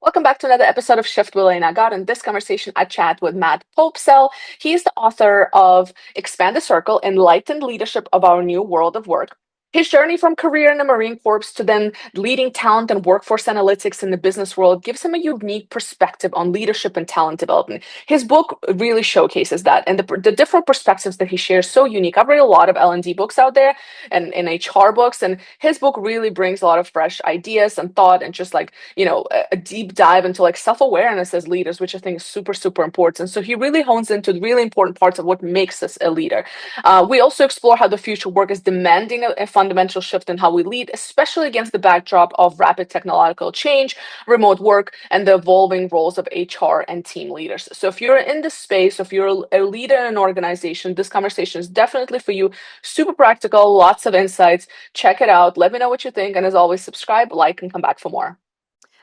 Welcome back to another episode of Shift with Elena. In this conversation, I chat with Matt Poepsel. He is the author of Expand the Circle, Enlightened Leadership of Our New World of Work. His journey from career in the Marine Corps to then leading talent and workforce analytics in the business world gives him a unique perspective on leadership and talent development. His book really showcases that, and the different perspectives that he shares so unique. I've read a lot of L&D books out there and HR books, and his book really brings a lot of fresh ideas and thought and just like a deep dive into like self-awareness as leaders, which I think is super super important. So he really hones into the really important parts of what makes us a leader. We also explore how the future work is demanding a fundamental shift in how we lead, especially against the backdrop of rapid technological change, remote work, and the evolving roles of HR and team leaders. So if you're in this space, if you're a leader in an organization, this conversation is definitely for you. Super practical, lots of insights. Check it out. Let me know what you think. And as always, subscribe, like, and come back for more.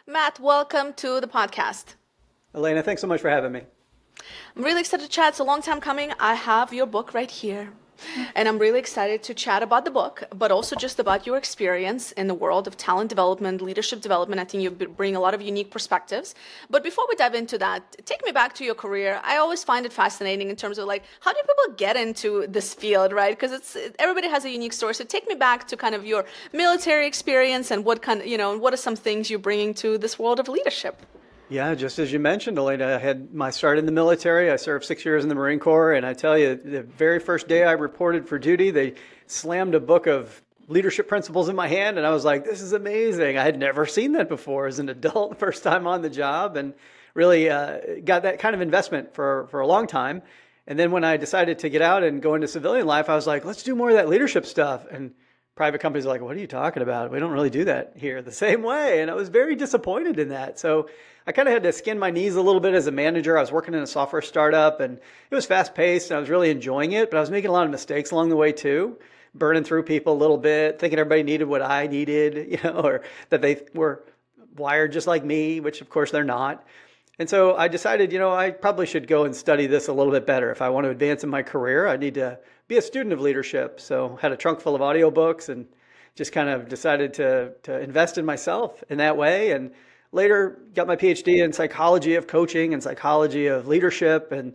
Matt, welcome to the podcast. Elena, thanks so much for having me. I'm really excited to chat. It's a long time coming. I have your book right here. And I'm really excited to chat about the book, but also just about your experience in the world of talent development, leadership development. I think you bring a lot of unique perspectives. But before we dive into that, take me back to your career. I always find it fascinating in terms of like, how do people get into this field, right? Because everybody has a unique story. So take me back to kind of your military experience and what what are some things you're bringing to this world of leadership? Yeah, just as you mentioned, Elena, I had my start in the military. I served 6 years in the Marine Corps, and I tell you, the very first day I reported for duty, they slammed a book of leadership principles in my hand, and I was like, this is amazing. I had never seen that before as an adult, first time on the job, and really got that kind of investment for a long time. And then when I decided to get out and go into civilian life, I was like, let's do more of that leadership stuff. And private companies are like, what are you talking about? We don't really do that here the same way. And I was very disappointed in that. So I kind of had to skin my knees a little bit as a manager. I was working in a software startup and it was fast paced and I was really enjoying it, but I was making a lot of mistakes along the way too, burning through people a little bit, thinking everybody needed what I needed, or that they were wired just like me, which of course they're not. And so I decided, I probably should go and study this a little bit better. If I want to advance in my career, I need to be a student of leadership. So had a trunk full of audiobooks and just kind of decided to invest in myself in that way. And later got my PhD in psychology of coaching and psychology of leadership and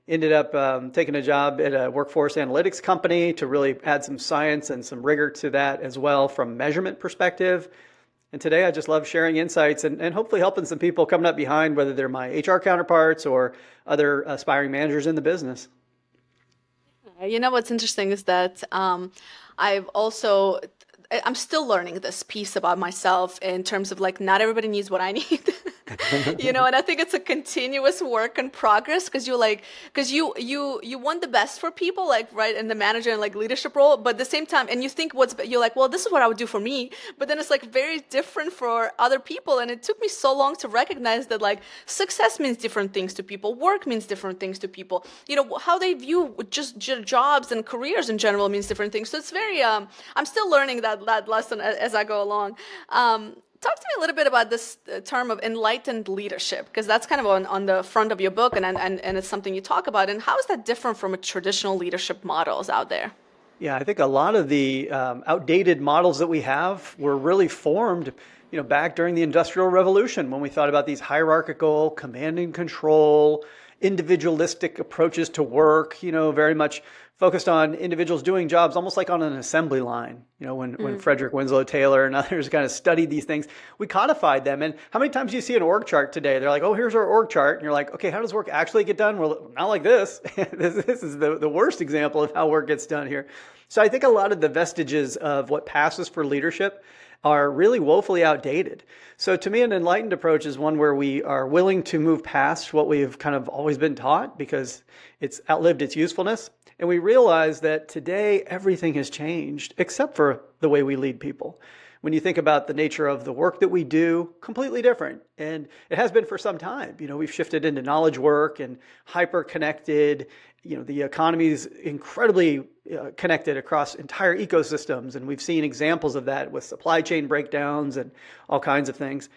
ended up taking a job at a workforce analytics company to really add some science and some rigor to that as well from measurement perspective. And today I just love sharing insights and hopefully helping some people coming up behind, whether they're my HR counterparts or other aspiring managers in the business. You know what's interesting is that I've also I'm still learning this piece about myself in terms of like not everybody needs what I need. And I think it's a continuous work in progress because you want the best for people, like right in the manager and like leadership role, but at the same time, and you think you're like, well, this is what I would do for me, but then it's like very different for other people. And it took me so long to recognize that like success means different things to people, work means different things to people, how they view just jobs and careers in general means different things. So it's very I'm still learning that lesson as I go along. Talk to me a little bit about this term of enlightened leadership, because that's kind of on the front of your book, and it's something you talk about. And how is that different from a traditional leadership models out there? Yeah, I think a lot of the outdated models that we have were really formed, back during the Industrial Revolution when we thought about these hierarchical, command and control, individualistic approaches to work, very much focused on individuals doing jobs almost like on an assembly line. When Frederick Winslow Taylor and others kind of studied these things, we codified them. And how many times do you see an org chart today? They're like, oh, here's our org chart. And you're like, okay, how does work actually get done? Well, not like this. This is the worst example of how work gets done here. So I think a lot of the vestiges of what passes for leadership are really woefully outdated. So to me, an enlightened approach is one where we are willing to move past what we've kind of always been taught because it's outlived its usefulness. And we realize that today everything has changed except for the way we lead people. When you think about the nature of the work that we do, completely different. And it has been for some time. We've shifted into knowledge work and hyper-connected. The economy is incredibly connected across entire ecosystems. And we've seen examples of that with supply chain breakdowns and all kinds of things.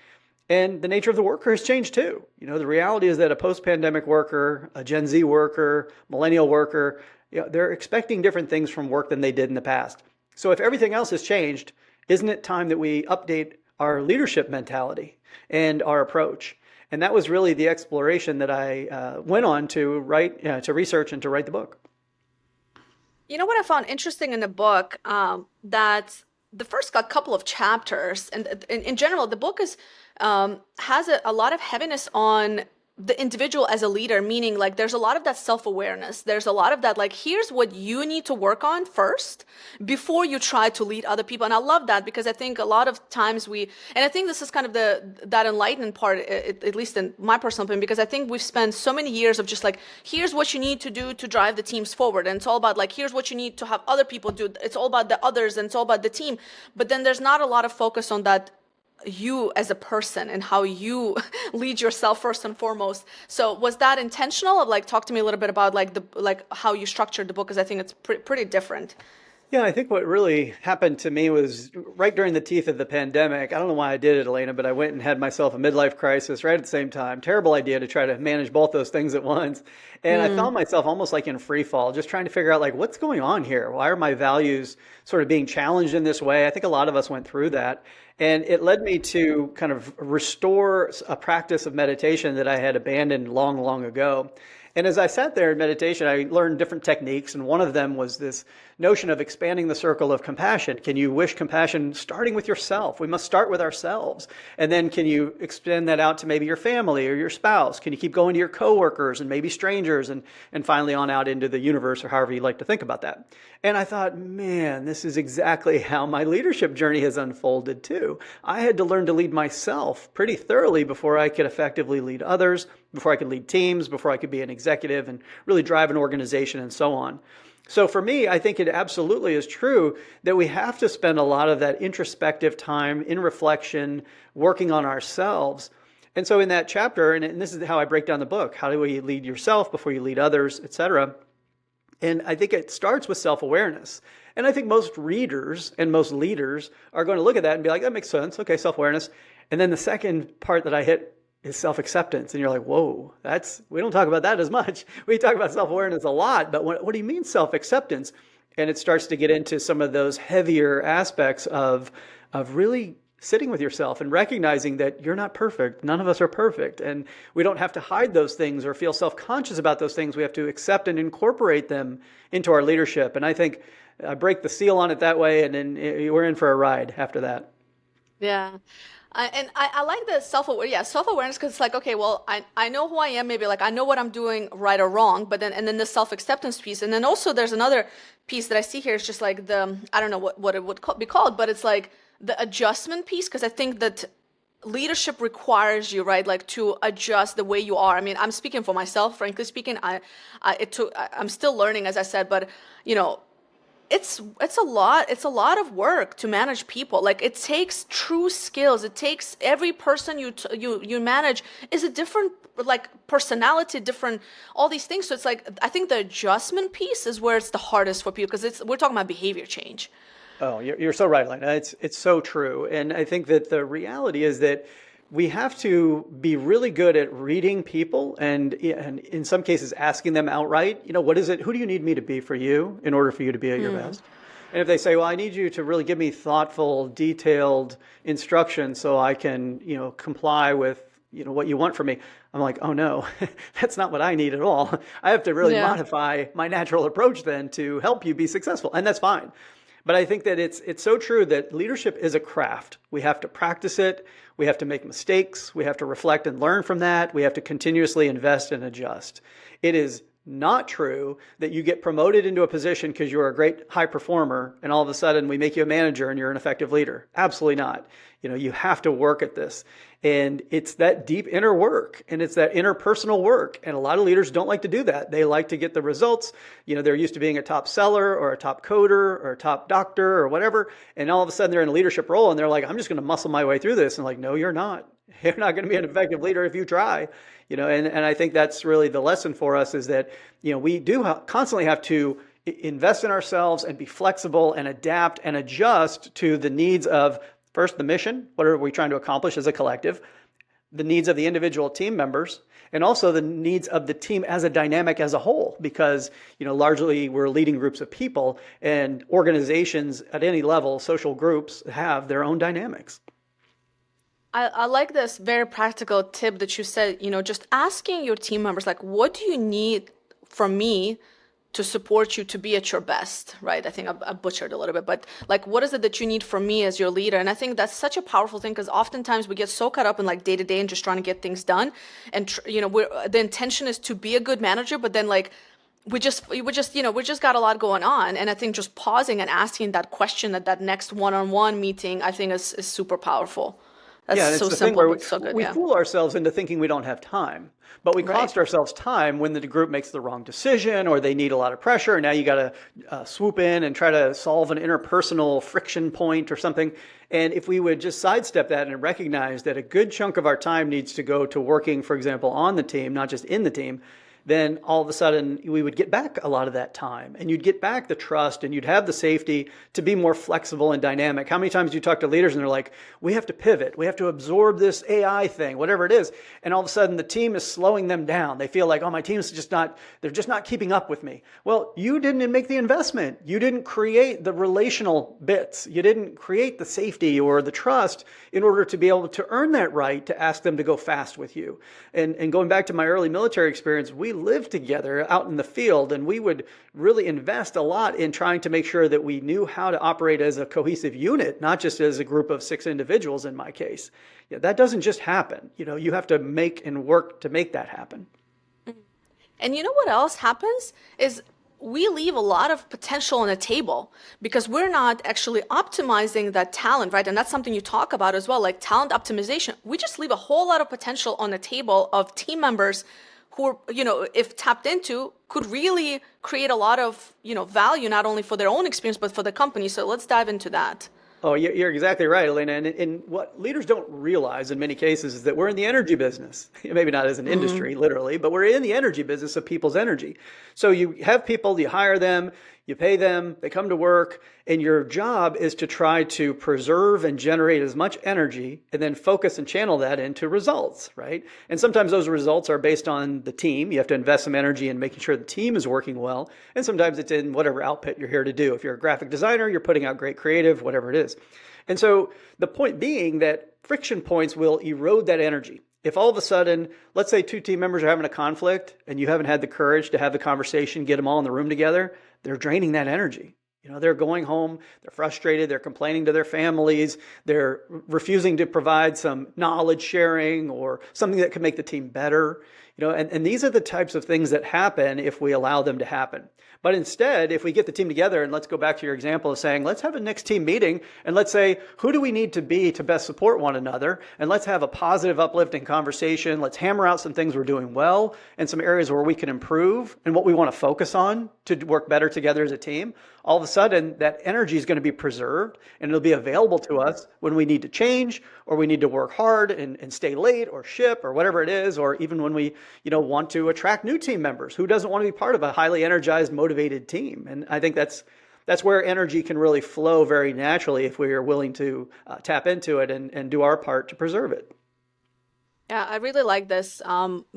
And the nature of the worker has changed too. The reality is that a post-pandemic worker, a Gen Z worker, millennial worker, they're expecting different things from work than they did in the past. So if everything else has changed, isn't it time that we update our leadership mentality and our approach. And that was really the exploration that I went on to write, to research and to write the book. You know what I found interesting in the book? That the first couple of chapters, and in general, the book is has a lot of heaviness on the individual as a leader, meaning like there's a lot of that self-awareness. There's a lot of that, like, here's what you need to work on first before you try to lead other people. And I love that because I think a lot of times and I think this is kind of that enlightened part, at least in my personal opinion, because I think we've spent so many years of just like, here's what you need to do to drive the teams forward. And it's all about like, here's what you need to have other people do. It's all about the others and it's all about the team. But then there's not a lot of focus on that you as a person and how you lead yourself first and foremost. So was that intentional? Like, talk to me a little bit about like how you structured the book, because I think it's pretty different. Yeah, I think what really happened to me was right during the teeth of the pandemic. I don't know why I did it, Elena, but I went and had myself a midlife crisis right at the same time. Terrible idea to try to manage both those things at once. And I found myself almost like in free fall, just trying to figure out like, what's going on here? Why are my values sort of being challenged in this way? I think a lot of us went through that. And it led me to kind of restore a practice of meditation that I had abandoned long, long ago. And as I sat there in meditation, I learned different techniques. And one of them was this notion of expanding the circle of compassion. Can you wish compassion starting with yourself? We must start with ourselves. And then can you extend that out to maybe your family or your spouse? Can you keep going to your coworkers and maybe strangers and finally on out into the universe, or however you like to think about that? And I thought, man, this is exactly how my leadership journey has unfolded too. I had to learn to lead myself pretty thoroughly before I could effectively lead others, before I could lead teams, before I could be an executive and really drive an organization and so on. So for me, I think it absolutely is true that we have to spend a lot of that introspective time in reflection, working on ourselves. And so in that chapter, and this is how I break down the book, how do we lead yourself before you lead others, etc. And I think it starts with self-awareness. And I think most readers and most leaders are going to look at that and be like, that makes sense. Okay, self-awareness. And then the second part that I hit is self-acceptance. And you're like, whoa, we don't talk about that as much. We talk about self-awareness a lot, but what do you mean self-acceptance? And it starts to get into some of those heavier aspects of really sitting with yourself and recognizing that you're not perfect. None of us are perfect. And we don't have to hide those things or feel self-conscious about those things. We have to accept and incorporate them into our leadership. And I think I break the seal on it that way, and then we're in for a ride after that. Yeah. I like the self-awareness, because it's like, okay, well, I know who I am, maybe like I know what I'm doing right or wrong, but then the self-acceptance piece. And then also there's another piece that I see here. It's just like I don't know what it would be called, but it's like the adjustment piece, because I think that leadership requires you, right, like to adjust the way you are. I mean, I'm speaking for myself, frankly speaking. I'm still learning, as I said, but you know, it's a lot of work to manage people. Like, it takes true skills. It takes every person you manage is a different like personality, different, all these things. So it's like, I think the adjustment piece is where it's the hardest for people, because we're talking about behavior change. Oh, you're so right, Elena. It's so true. And I think that the reality is that we have to be really good at reading people and in some cases asking them outright, what is it? Who do you need me to be for you in order for you to be at your best? And if they say, well, I need you to really give me thoughtful, detailed instruction so I can, comply with, what you want from me. I'm like, oh no, that's not what I need at all. I have to really modify my natural approach then to help you be successful. And that's fine. But I think that it's so true that leadership is a craft. We have to practice it. We have to make mistakes. We have to reflect and learn from that. We have to continuously invest and adjust. It is not true that you get promoted into a position because you're a great high performer and all of a sudden we make you a manager and you're an effective leader. Absolutely not. You have to work at this. And it's that deep inner work, and it's that interpersonal work. And a lot of leaders don't like to do that. They like to get the results. They're used to being a top seller or a top coder or a top doctor or whatever. And all of a sudden they're in a leadership role and they're like, I'm just going to muscle my way through this. And like, no, you're not. You're not going to be an effective leader if you try. And I think that's really the lesson for us, is that, we do constantly have to invest in ourselves and be flexible and adapt and adjust to the needs of, first, the mission. What are we trying to accomplish as a collective? The needs of the individual team members, and also the needs of the team as a dynamic as a whole, because, largely we're leading groups of people, and organizations at any level, social groups, have their own dynamics. I like this very practical tip that you said, just asking your team members, like, what do you need from me to support you to be at your best, right? I think I butchered a little bit, but like, what is it that you need from me as your leader? And I think that's such a powerful thing because oftentimes we get so caught up in like day to day and just trying to get things done. And, the intention is to be a good manager, but then like, we just got a lot going on. And I think just pausing and asking that question at that next one-on-one meeting, I think is super powerful. That's Yeah, and it's so the thing simple, where but so good. we Yeah. fool ourselves into thinking we don't have time, but we Right. cost ourselves time when the group makes the wrong decision or they need a lot of pressure. And now you got to swoop in and try to solve an interpersonal friction point or something. And if we would just sidestep that and recognize that a good chunk of our time needs to go to working, for example, on the team, not just in the team, then all of a sudden we would get back a lot of that time and you'd get back the trust and you'd have the safety to be more flexible and dynamic. How many times do you talk to leaders and they're like, we have to pivot, we have to absorb this AI thing, whatever it is. And all of a sudden the team is slowing them down. They feel like, oh, my team's they're just not keeping up with me. Well, you didn't make the investment. You didn't create the relational bits. You didn't create the safety or the trust in order to be able to earn that right to ask them to go fast with you. And going back to my early military experience, we lived together out in the field and we would really invest a lot in trying to make sure that we knew how to operate as a cohesive unit, not just as a group of 6 individuals in my case. Yeah, that doesn't just happen. You have to make and work to make that happen. And you know what else happens is we leave a lot of potential on the table because we're not actually optimizing that talent, right? And that's something you talk about as well, like talent optimization. We just leave a whole lot of potential on the table of team members who, if tapped into, could really create a lot of, value, not only for their own experience, but for the company. So let's dive into that. Oh, you're exactly right, Elena. And what leaders don't realize in many cases is that we're in the energy business. Maybe not as an industry, literally, but we're in the energy business of people's energy. So you have people, you hire them, you pay them, they come to work, and your job is to try to preserve and generate as much energy and then focus and channel that into results, right? And sometimes those results are based on the team. You have to invest some energy in making sure the team is working well. And sometimes it's in whatever output you're here to do. If you're a graphic designer, you're putting out great creative, whatever it is. And so the point being that friction points will erode that energy. If all of a sudden, let's say 2 team members are having a conflict and you haven't had the courage to have the conversation, get them all in the room together, they're draining that energy. They're going home, they're frustrated, they're complaining to their families, they're refusing to provide some knowledge sharing or something that could make the team better. And these are the types of things that happen if we allow them to happen. But instead, if we get the team together, and let's go back to your example of saying, let's have a next team meeting and let's say, who do we need to be to best support one another? And let's have a positive, uplifting conversation. Let's hammer out some things we're doing well and some areas where we can improve and what we want to focus on to work better together as a team. All of a sudden, that energy is going to be preserved and it'll be available to us when we need to change or we need to work hard and stay late or ship or whatever it is, or even when we want to attract new team members. Who doesn't want to be part of a highly energized, motivated team? And I think that's where energy can really flow very naturally if we are willing to tap into it and do our part to preserve it. Yeah, I really like this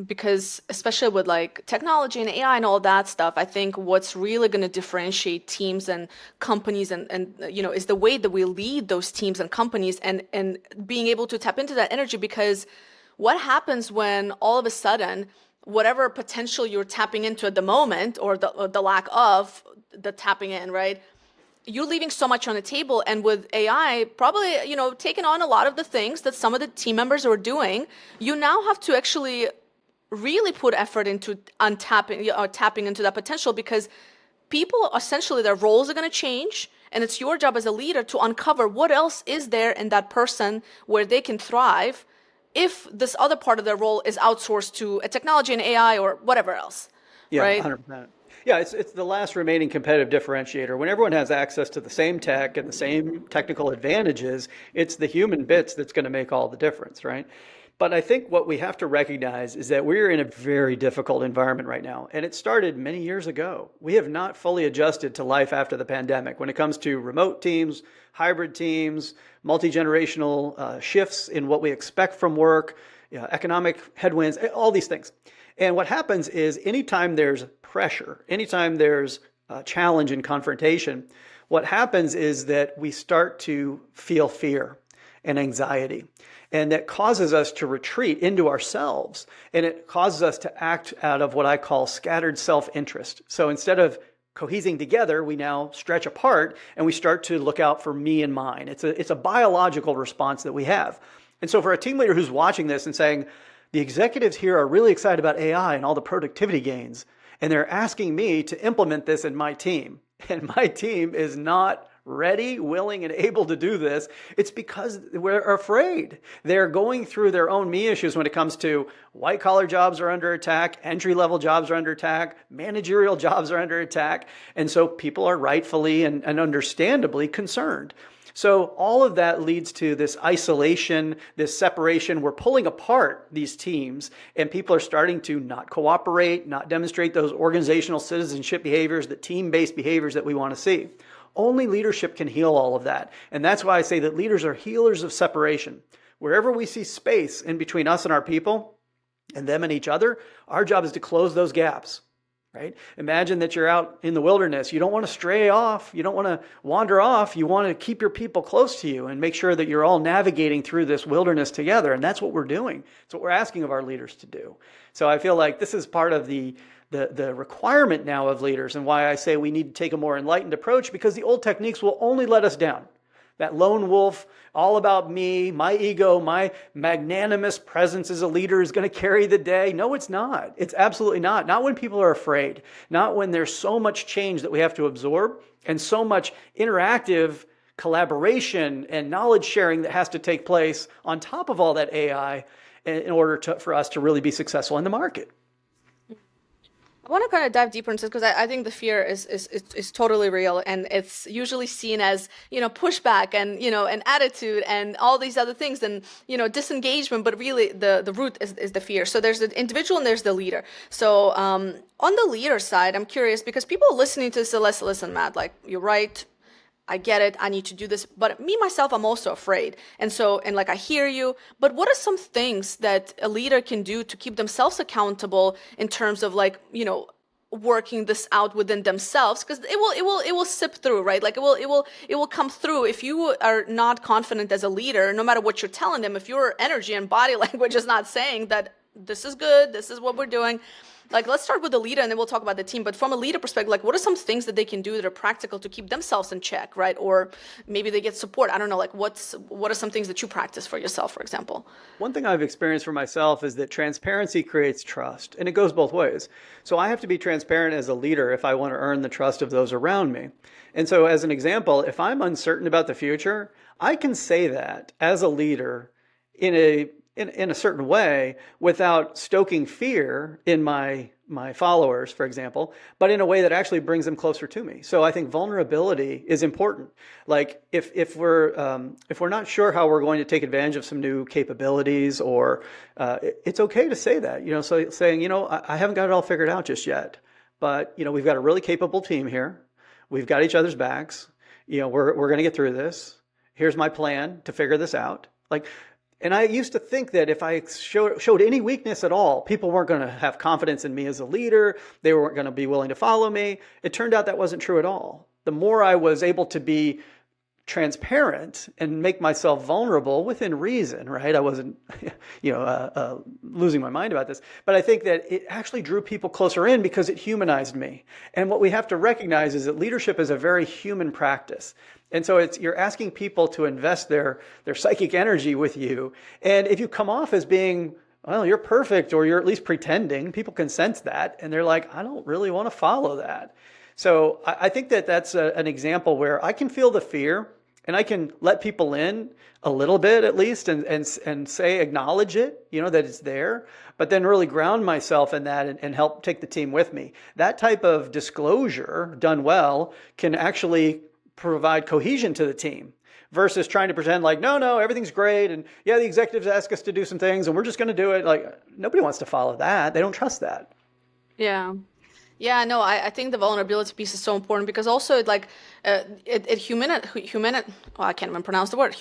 because especially with like technology and AI and all that stuff, I think what's really going to differentiate teams and companies and is the way that we lead those teams and companies and being able to tap into that energy because what happens when all of a sudden whatever potential you're tapping into at the moment or the lack of the tapping in, right? You're leaving so much on the table, and with AI probably taking on a lot of the things that some of the team members are doing, you now have to actually really put effort into untapping or tapping into that potential because people essentially their roles are going to change, and it's your job as a leader to uncover what else is there in that person where they can thrive if this other part of their role is outsourced to a technology and AI or whatever else, Yeah, right? 100%. Yeah, it's the last remaining competitive differentiator. When everyone has access to the same tech and the same technical advantages, it's the human bits that's going to make all the difference, right? But I think what we have to recognize is that we're in a very difficult environment right now, and it started many years ago. We have not fully adjusted to life after the pandemic when it comes to remote teams, hybrid teams, multi-generational shifts in what we expect from work, economic headwinds, all these things. And what happens is anytime there's pressure, anytime there's a challenge and confrontation, what happens is that we start to feel fear and anxiety. and that causes us to retreat into ourselves. And it causes us to act out of what I call scattered self-interest. So instead of cohesing together, we now stretch apart and we start to look out for me and mine. It's a biological response that we have. And so for a team leader who's watching this and saying, the executives here are really excited about AI and all the productivity gains, and they're asking me to implement this in my team, and my team is not ready, willing, and able to do this, it's because we're afraid. They're going through their own me issues when it comes to white collar jobs are under attack, entry level jobs are under attack, managerial jobs are under attack. And so people are rightfully and understandably concerned. So all of that leads to this isolation, this separation. We're pulling apart these teams, and people are starting to not cooperate, not demonstrate those organizational citizenship behaviors, the team-based behaviors that we want to see. Only leadership can heal all of that. And that's why I say that leaders are healers of separation. Wherever we see space in between us and our people and them and each other, our job is to close those gaps, right? Imagine that you're out in the wilderness. You don't want to stray off. You don't want to wander off. You want to keep your people close to you and make sure that you're all navigating through this wilderness together. And that's what we're doing. It's what we're asking of our leaders to do. So I feel like this is part of the requirement now of leaders, and why I say we need to take a more enlightened approach, because the old techniques will only let us down. That lone wolf, all about me, my ego, my magnanimous presence as a leader is going to carry the day. No, it's not. It's absolutely not. Not when people are afraid. Not when there's so much change that we have to absorb and so much interactive collaboration and knowledge sharing that has to take place on top of all that AI in order for us to really be successful in the market. I want to kind of dive deeper into this, because I think the fear is totally real, and it's usually seen as, pushback and, an attitude and all these other things, and, disengagement, but really the root is the fear. So there's the individual and there's the leader. So on the leader side, I'm curious, because people listening to this say, listen, Matt, like, you're right. I get it. I need to do this. But me, myself, I'm also afraid. And I hear you. But what are some things that a leader can do to keep themselves accountable in terms of working this out within themselves? Because it will sip through, right? Like it will come through. If you are not confident as a leader, no matter what you're telling them, if your energy and body language is not saying that this is good, this is what we're doing. Let's start with the leader and then we'll talk about the team. But from a leader perspective, what are some things that they can do that are practical to keep themselves in check, right? Or maybe they get support. I don't know, what are some things that you practice for yourself, for example? One thing I've experienced for myself is that transparency creates trust, and it goes both ways. So I have to be transparent as a leader if I want to earn the trust of those around me. And so as an example, if I'm uncertain about the future, I can say that as a leader in a certain way without stoking fear in my followers, for example, but in a way that actually brings them closer to me. So I think vulnerability is important. Like if we're not sure how we're going to take advantage of some new capabilities, or it's okay to say that, so saying, I haven't got it all figured out just yet, but we've got a really capable team here. We've got each other's backs. We're going to get through this. Here's my plan to figure this out. And I used to think that if I showed any weakness at all, people weren't going to have confidence in me as a leader. They weren't going to be willing to follow me. It turned out that wasn't true at all. The more I was able to be transparent and make myself vulnerable within reason, right? I wasn't, losing my mind about this. But I think that it actually drew people closer in because it humanized me. And what we have to recognize is that leadership is a very human practice. And so you're asking people to invest their psychic energy with you. And if you come off as being, well, you're perfect, or you're at least pretending, people can sense that. And they're like, I don't really want to follow that. So I think that that's an example where I can feel the fear and I can let people in a little bit at least and say, acknowledge it, that it's there, but then really ground myself in that and help take the team with me. That type of disclosure done well can actually provide cohesion to the team versus trying to pretend like, no, everything's great. And yeah, the executives ask us to do some things and we're just going to do it. Nobody wants to follow that. They don't trust that. Yeah. Yeah, no, I think the vulnerability piece is so important, because also I can't even pronounce the word.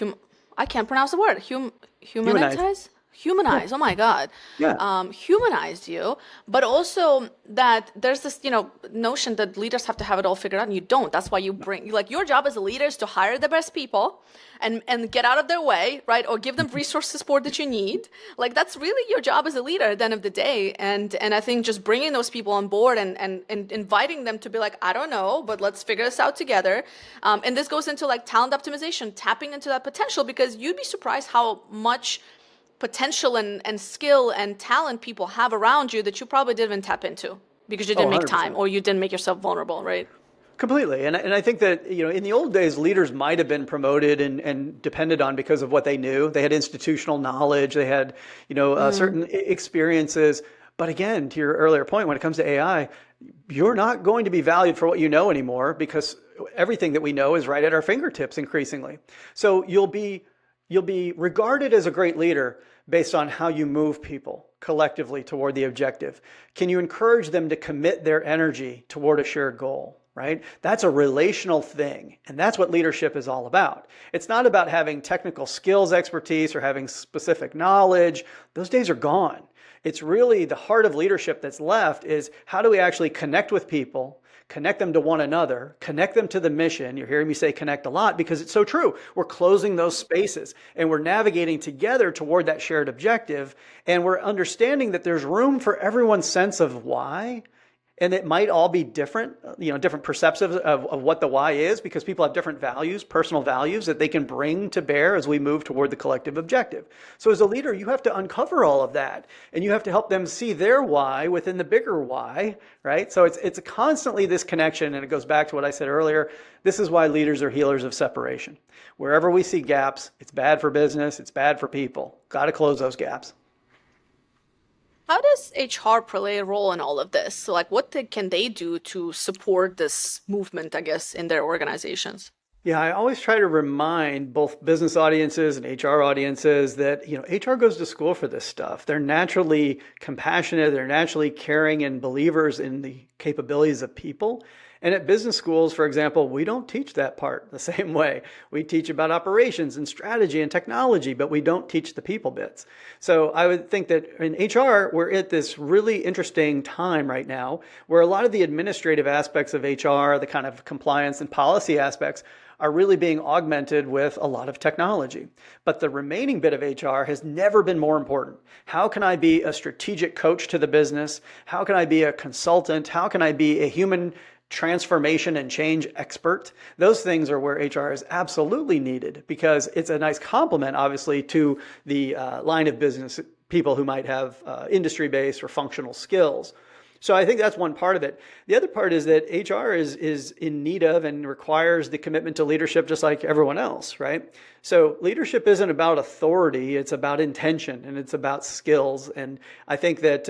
Humanize? Humanize, oh my God. Yeah. Humanize you, but also that there's this, notion that leaders have to have it all figured out, and you don't. That's why you bring, like, your job as a leader is to hire the best people and get out of their way, right? Or give them resource support that you need. Like, that's really your job as a leader at the end of the day. And I think just bringing those people on board and inviting them to be like, I don't know, but let's figure this out together. And this goes into like talent optimization, tapping into that potential, because you'd be surprised how much potential and skill and talent people have around you that you probably didn't even tap into because you Oh, didn't make time 100%. or you didn't make yourself vulnerable, right? Completely. And I think that, in the old days, leaders might have been promoted and depended on because of what they knew. They had institutional knowledge, they had, certain experiences. But again, to your earlier point, when it comes to AI, you're not going to be valued for what you know anymore because everything that we know is right at our fingertips increasingly. So you'll be regarded as a great leader based on how you move people collectively toward the objective. Can you encourage them to commit their energy toward a shared goal? Right? That's a relational thing. And that's what leadership is all about. It's not about having technical skills expertise or having specific knowledge. Those days are gone. It's really the heart of leadership that's left is how do we actually connect with people, connect them to one another, connect them to the mission. You're hearing me say connect a lot because it's so true. We're closing those spaces and we're navigating together toward that shared objective. And we're understanding that there's room for everyone's sense of why. And it might all be different, different perceptions of what the why is because people have different values, personal values that they can bring to bear as we move toward the collective objective. So as a leader, you have to uncover all of that and you have to help them see their why within the bigger why, right? So it's constantly this connection, and it goes back to what I said earlier. This is why leaders are healers of separation. Wherever we see gaps, it's bad for business, it's bad for people. Got to close those gaps. How does HR play a role in all of this? So, like, what can they do to support this movement, I guess, in their organizations? Yeah, I always try to remind both business audiences and HR audiences that, HR goes to school for this stuff. They're naturally compassionate, they're naturally caring and believers in the capabilities of people. And at business schools, for example, we don't teach that part the same way. We teach about operations and strategy and technology, but we don't teach the people bits. So I would think that in HR, we're at this really interesting time right now where a lot of the administrative aspects of HR, the kind of compliance and policy aspects, are really being augmented with a lot of technology. But the remaining bit of HR has never been more important. How can I be a strategic coach to the business? How can I be a consultant? How can I be a human transformation and change expert? Those things are where HR is absolutely needed because it's a nice complement, obviously, to the line of business people who might have industry-based or functional skills. So I think that's one part of it. The other part is that HR is in need of and requires the commitment to leadership just like everyone else, right? So leadership isn't about authority, it's about intention and it's about skills. And I think that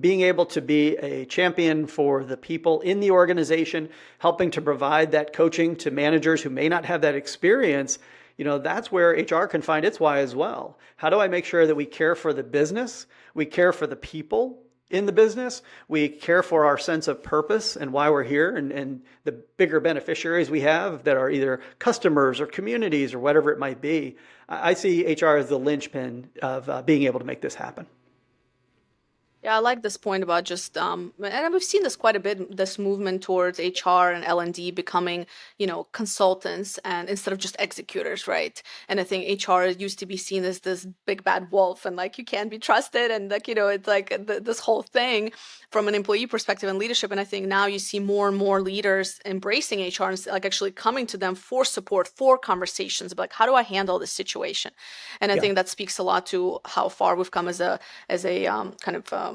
being able to be a champion for the people in the organization, helping to provide that coaching to managers who may not have that experience, that's where HR can find its why as well. How do I make sure that we care for the business, we care for the people in the business, we care for our sense of purpose and why we're here and the bigger beneficiaries we have that are either customers or communities or whatever it might be. I see HR as the linchpin of being able to make this happen. Yeah, I like this point about just, and we've seen this quite a bit, this movement towards HR and L&D becoming, consultants and instead of just executors, right? And I think HR used to be seen as this big bad wolf and like you can't be trusted and like, it's like this whole thing from an employee perspective and leadership. And I think now you see more and more leaders embracing HR and like actually coming to them for support, for conversations about like, how do I handle this situation? And I Yeah. think that speaks a lot to how far we've come as a kind of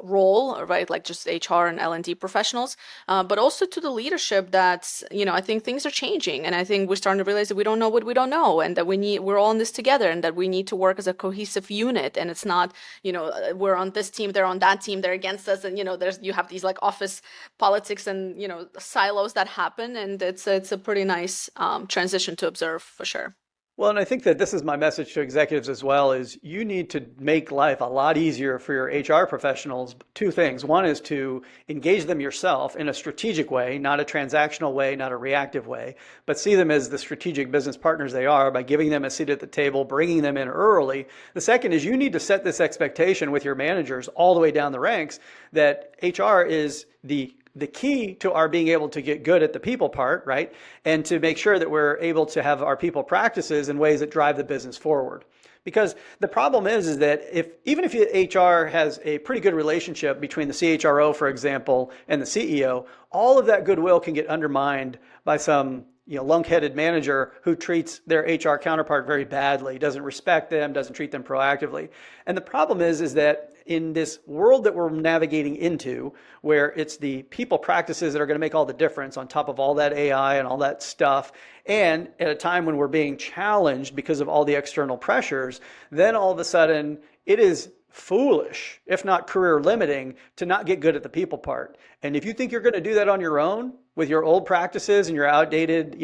role, right? Like just HR and L&D professionals, but also to the leadership that's, I think things are changing. And I think we're starting to realize that we don't know what we don't know and that we're all in this together and that we need to work as a cohesive unit. And it's not, we're on this team, they're on that team, they're against us. And, you have these like office politics and, silos that happen. And it's a pretty nice transition to observe for sure. Well, and I think that this is my message to executives as well, is you need to make life a lot easier for your HR professionals. Two things. One is to engage them yourself in a strategic way, not a transactional way, not a reactive way, but see them as the strategic business partners they are by giving them a seat at the table, bringing them in early. The second is you need to set this expectation with your managers all the way down the ranks that HR is the key to our being able to get good at the people part, right? And to make sure that we're able to have our people practices in ways that drive the business forward. Because the problem is that even if HR has a pretty good relationship between the CHRO, for example, and the CEO, all of that goodwill can get undermined by some lunk-headed manager who treats their HR counterpart very badly, doesn't respect them, doesn't treat them proactively. And the problem is that in this world that we're navigating into, where it's the people practices that are going to make all the difference on top of all that AI and all that stuff, and at a time when we're being challenged because of all the external pressures, then all of a sudden it is foolish, if not career limiting, to not get good at the people part. And if you think you're going to do that on your own with your old practices and your outdated,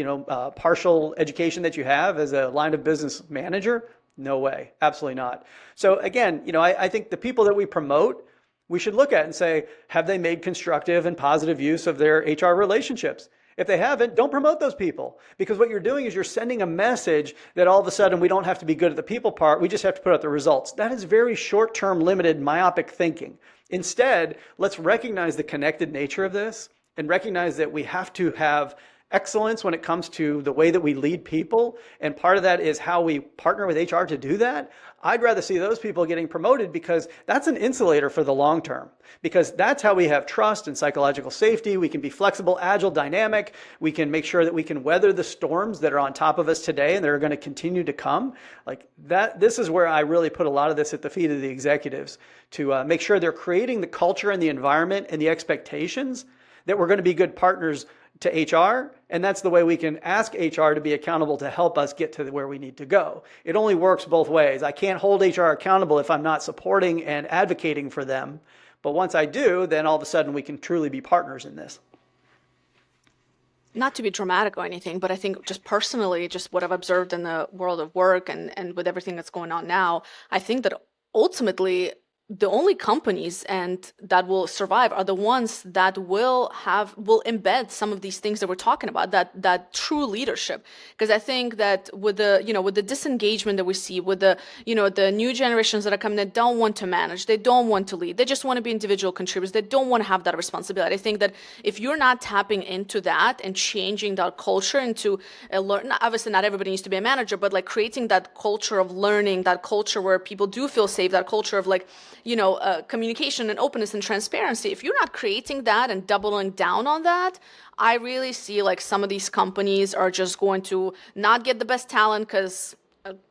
partial education that you have as a line of business manager, no way, absolutely not. So again, I think the people that we promote, we should look at and say, have they made constructive and positive use of their HR relationships? If they haven't, don't promote those people, because what you're doing is you're sending a message that all of a sudden we don't have to be good at the people part. We just have to put out the results. That is very short-term, limited, myopic thinking. Instead, let's recognize the connected nature of this and recognize that we have to have excellence when it comes to the way that we lead people. And part of that is how we partner with HR to do that. I'd rather see those people getting promoted, because that's an insulator for the long term, because that's how we have trust and psychological safety. We can be flexible, agile, dynamic. We can make sure that we can weather the storms that are on top of us today and that are going to continue to come. Like that, this is where I really put a lot of this at the feet of the executives to make sure they're creating the culture and the environment and the expectations that we're going to be good partners to HR, and that's the way we can ask HR to be accountable to help us get to where we need to go. It only works both ways. I can't hold HR accountable if I'm not supporting and advocating for them, but once I do, then all of a sudden we can truly be partners in this. Not to be dramatic or anything, but I think just personally, just what I've observed in the world of work and with everything that's going on now, I think that ultimately the only companies and that will survive are the ones that will embed some of these things that we're talking about, that true leadership. Because I think that with the disengagement that we see with the new generations that are coming, that don't want to manage, they don't want to lead, they just want to be individual contributors, they don't want to have that responsibility. I think that if you're not tapping into that and changing that culture into obviously not everybody needs to be a manager, but like creating that culture of learning, that culture where people do feel safe, that culture of communication and openness and transparency. If you're not creating that and doubling down on that, I really see like some of these companies are just going to not get the best talent because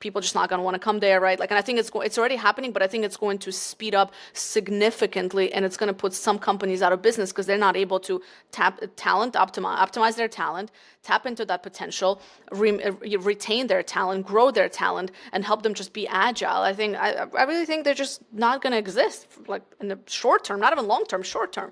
people are just not going to want to come there, right? And I think it's already happening, but I think it's going to speed up significantly, and it's going to put some companies out of business because they're not able to optimize their talent, tap into that potential, retain their talent, grow their talent, and help them just be agile. I really think they're just not going to exist like in the short term, not even long term, short term.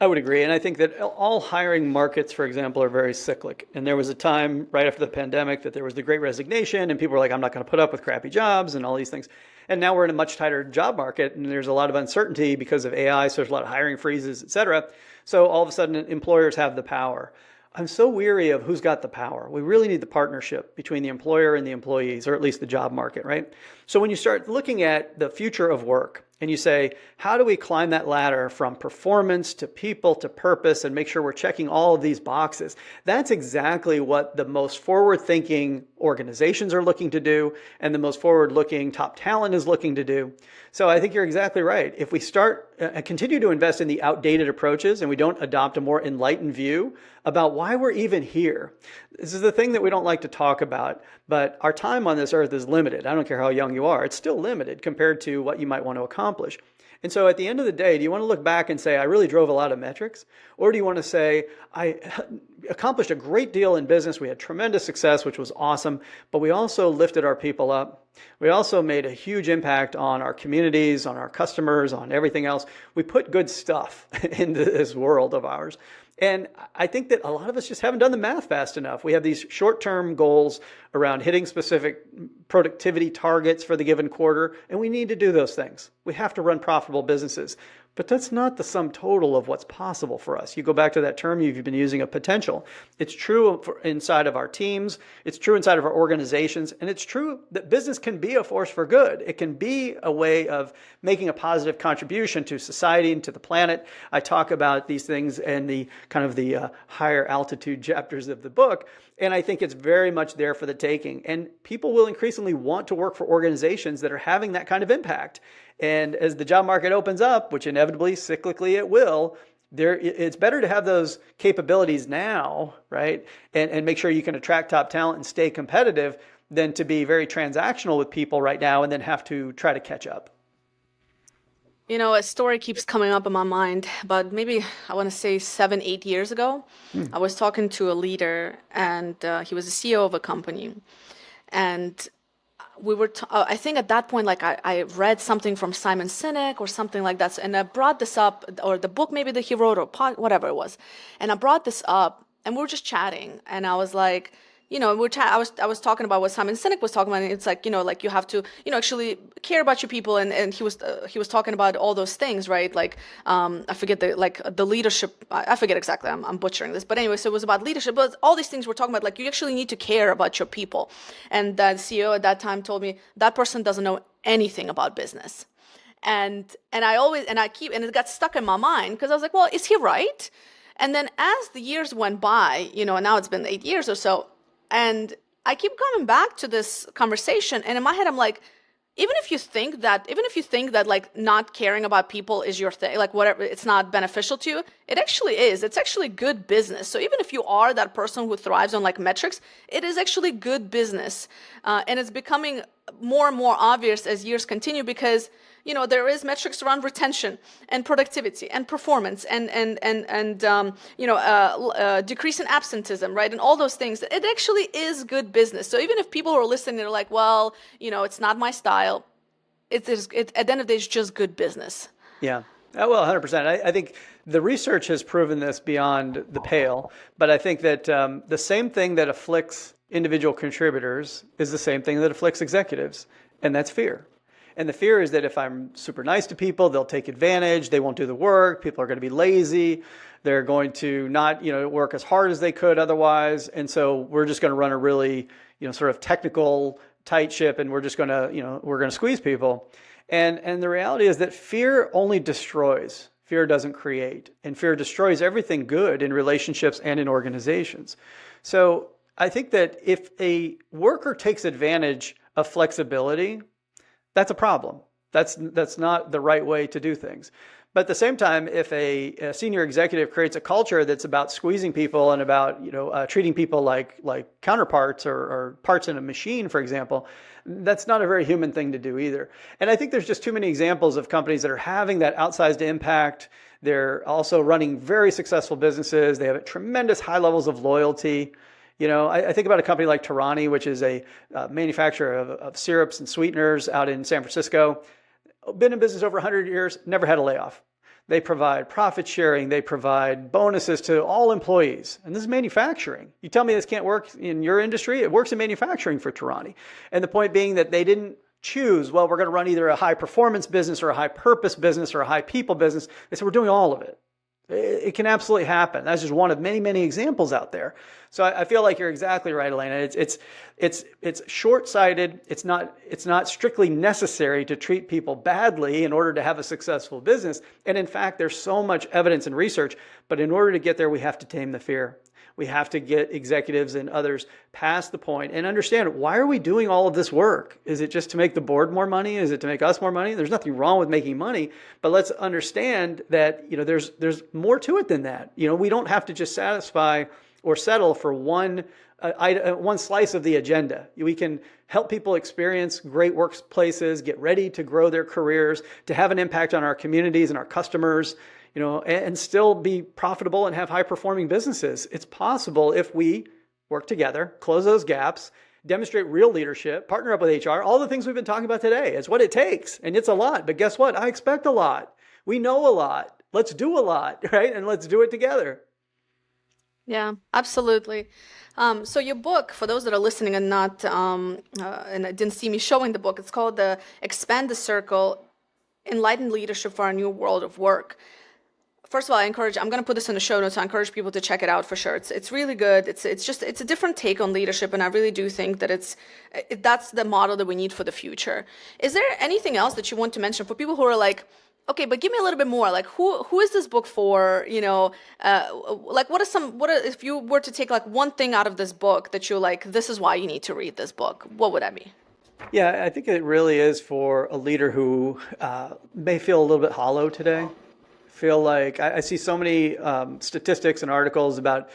I would agree. And I think that all hiring markets, for example, are very cyclic. And there was a time right after the pandemic that there was the great resignation and people were like, I'm not going to put up with crappy jobs and all these things. And now we're in a much tighter job market and there's a lot of uncertainty because of AI. So there's a lot of hiring freezes, et cetera. So all of a sudden employers have the power. I'm so weary of who's got the power. We really need the partnership between the employer and the employees, or at least the job market, right? So when you start looking at the future of work and you say, how do we climb that ladder from performance to people to purpose and make sure we're checking all of these boxes? That's exactly what the most forward-thinking organizations are looking to do and the most forward-looking top talent is looking to do. So I think you're exactly right. If we start continue to invest in the outdated approaches and we don't adopt a more enlightened view about why we're even here. This is the thing that we don't like to talk about, but our time on this earth is limited. I don't care how young you are. It's still limited compared to what you might want to accomplish. And so at the end of the day, do you want to look back and say, I really drove a lot of metrics? Or do you want to say, I accomplished a great deal in business. We had tremendous success, which was awesome, but we also lifted our people up. We also made a huge impact on our communities, on our customers, on everything else. We put good stuff into this world of ours. And I think that a lot of us just haven't done the math fast enough. We have these short-term goals around hitting specific productivity targets for the given quarter, and we need to do those things. We have to run profitable businesses. But that's not the sum total of what's possible for us. You go back to that term you've been using of potential. It's true inside of our teams. It's true inside of our organizations. And it's true that business can be a force for good. It can be a way of making a positive contribution to society and to the planet. I talk about these things in the kind of the higher altitude chapters of the book. And I think it's very much there for the taking. And people will increasingly want to work for organizations that are having that kind of impact. And as the job market opens up, which inevitably, cyclically it will, it's better to have those capabilities now, right? And make sure you can attract top talent and stay competitive than to be very transactional with people right now and then have to try to catch up. You know, a story keeps coming up in my mind, but maybe I want to say 7, 8 years ago, I was talking to a leader, and he was the CEO of a company. And we were, I think at that point, like I read something from Simon Sinek or something like that. And I brought this up, or the book maybe that he wrote, or whatever it was. And I brought this up, and we were just chatting. And I was like, you know, I was talking about what Simon Sinek was talking about. And it's like, you know, like you have to, you know, actually care about your people. And he was talking about all those things, right? Like, I forget the leadership. I forget exactly. I'm butchering this, but anyway, so it was about leadership. But all these things we're talking about, like you actually need to care about your people. And the CEO at that time told me that person doesn't know anything about business. And it got stuck in my mind because I was like, well, is he right? And then as the years went by, you know, and now it's been 8 years or so, and I keep coming back to this conversation, and in my head, I'm like, even if you think that like not caring about people is your thing, like whatever, it's not beneficial to you, it actually is. It's actually good business. So even if you are that person who thrives on like metrics, it is actually good business. And it's becoming more and more obvious as years continue because, you know, there is metrics around retention and productivity and performance and decrease in absenteism, right? And all those things. It actually is good business. So even if people are listening, they're like, well, you know, it's not my style. At the end of the day, it's just good business. Yeah. Well, 100%. I think the research has proven this beyond the pale, but I think that the same thing that afflicts individual contributors is the same thing that afflicts executives, and that's fear. And the fear is that if I'm super nice to people, they'll take advantage, they won't do the work, people are going to be lazy, they're going to not, you know, work as hard as they could otherwise, and so we're just going to run a really, you know, sort of technical tight ship, and we're just going to, you know, we're going to squeeze people. And the reality is that fear only destroys. Fear doesn't create, and fear destroys everything good in relationships and in organizations. So I think that if a worker takes advantage of flexibility, that's a problem. That's not the right way to do things. But at the same time, if a senior executive creates a culture that's about squeezing people and about, you know, treating people like counterparts or parts in a machine, for example, that's not a very human thing to do either. And I think there's just too many examples of companies that are having that outsized impact. They're also running very successful businesses. They have tremendous high levels of loyalty. You know, I think about a company like Tarani, which is a manufacturer of syrups and sweeteners out in San Francisco. Been in business over 100 years, never had a layoff. They provide profit sharing. They provide bonuses to all employees. And this is manufacturing. You tell me this can't work in your industry? It works in manufacturing for Tarani. And the point being that they didn't choose, well, we're going to run either a high performance business or a high purpose business or a high people business. They said, we're doing all of it. It can absolutely happen. That's just one of many, many examples out there. So I feel like you're exactly right, Elena. It's short-sighted. It's not strictly necessary to treat people badly in order to have a successful business. And in fact, there's so much evidence and research. But in order to get there, we have to tame the fear. We have to get executives and others past the point and understand, why are we doing all of this work? Is it just to make the board more money? Is it to make us more money? There's nothing wrong with making money, but let's understand that, you know, there's more to it than that. You know, we don't have to just satisfy or settle for one slice of the agenda. We can help people experience great workplaces, get ready to grow their careers, to have an impact on our communities and our customers, you know, and still be profitable and have high performing businesses. It's possible if we work together, close those gaps, demonstrate real leadership, partner up with HR, all the things we've been talking about today. It's what it takes. And it's a lot. But guess what? I expect a lot. We know a lot. Let's do a lot, right? And let's do it together. Yeah, absolutely. So your book, for those that are listening and not and didn't see me showing the book, it's called the Expand the Circle: Enlightened Leadership for Our New World of Work. First of all, I'm going to put this in the show notes. I encourage people to check it out for sure. It's really good. It's a different take on leadership, and I really do think that that's the model that we need for the future. Is there anything else that you want to mention for people who are like, okay, but give me a little bit more. Like, who is this book for? Like, if you were to take like one thing out of this book that you're like, this is why you need to read this book, what would that be? Yeah, I think it really is for a leader who may feel a little bit hollow today. Feel like I see so many statistics and articles about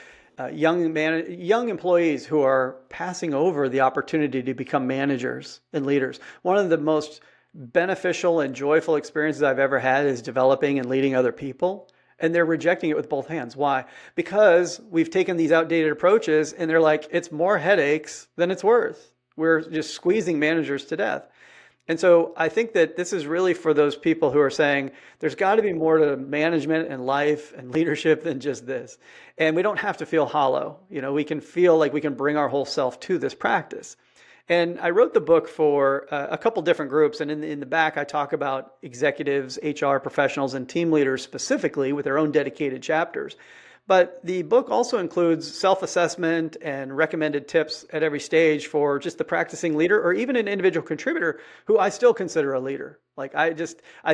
young employees who are passing over the opportunity to become managers and leaders. One of the most beneficial and joyful experiences I've ever had is developing and leading other people. And they're rejecting it with both hands. Why? Because we've taken these outdated approaches and they're like, it's more headaches than it's worth. We're just squeezing managers to death. And so I think that this is really for those people who are saying there's got to be more to management and life and leadership than just this. And we don't have to feel hollow. We can feel like we can bring our whole self to this practice. And I wrote the book for a couple different groups. And in the back, I talk about executives, HR professionals, and team leaders specifically with their own dedicated chapters. But the book also includes self-assessment and recommended tips at every stage for just the practicing leader or even an individual contributor who I still consider a leader. Like I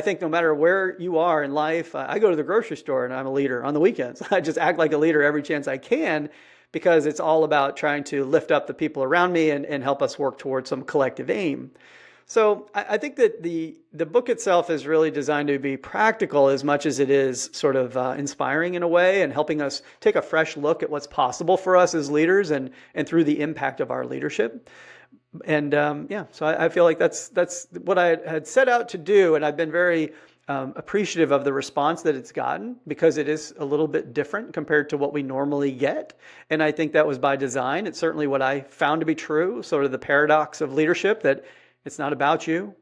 think no matter where you are in life, I go to the grocery store and I'm a leader on the weekends. I just act like a leader every chance I can because it's all about trying to lift up the people around me and help us work towards some collective aim. So I think that the book itself is really designed to be practical as much as it is sort of inspiring in a way and helping us take a fresh look at what's possible for us as leaders and through the impact of our leadership. And so I feel like that's what I had set out to do. And I've been very appreciative of the response that it's gotten because it is a little bit different compared to what we normally get. And I think that was by design. It's certainly what I found to be true, sort of the paradox of leadership that it's not about you.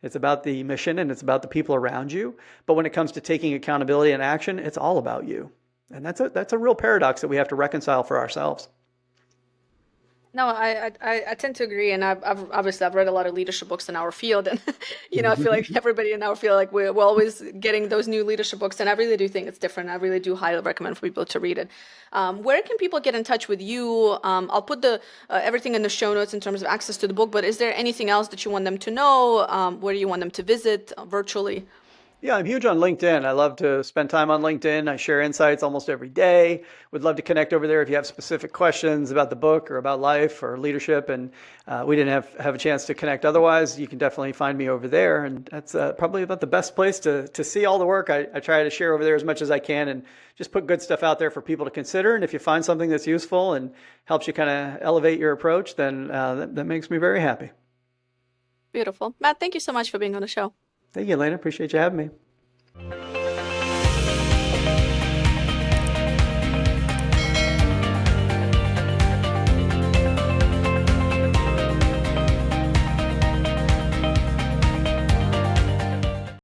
It's about the mission and it's about the people around you. But when it comes to taking accountability and action, it's all about you. And that's a real paradox that we have to reconcile for ourselves. No, I tend to agree, and I've read a lot of leadership books in our field, and I feel like everybody in our field, like we're always getting those new leadership books, and I really do think it's different. I really do highly recommend for people to read it. Where can people get in touch with you? I'll put the everything in the show notes in terms of access to the book, but is there anything else that you want them to know? Where do you want them to visit virtually? Yeah, I'm huge on LinkedIn. I love to spend time on LinkedIn. I share insights almost every day. Would love to connect over there if you have specific questions about the book or about life or leadership. And we didn't have a chance to connect otherwise. You can definitely find me over there. And that's probably about the best place to see all the work. I try to share over there as much as I can and just put good stuff out there for people to consider. And if you find something that's useful and helps you kind of elevate your approach, then that makes me very happy. Beautiful. Matt, thank you so much for being on the show. Thank you, Elena. Appreciate you having me.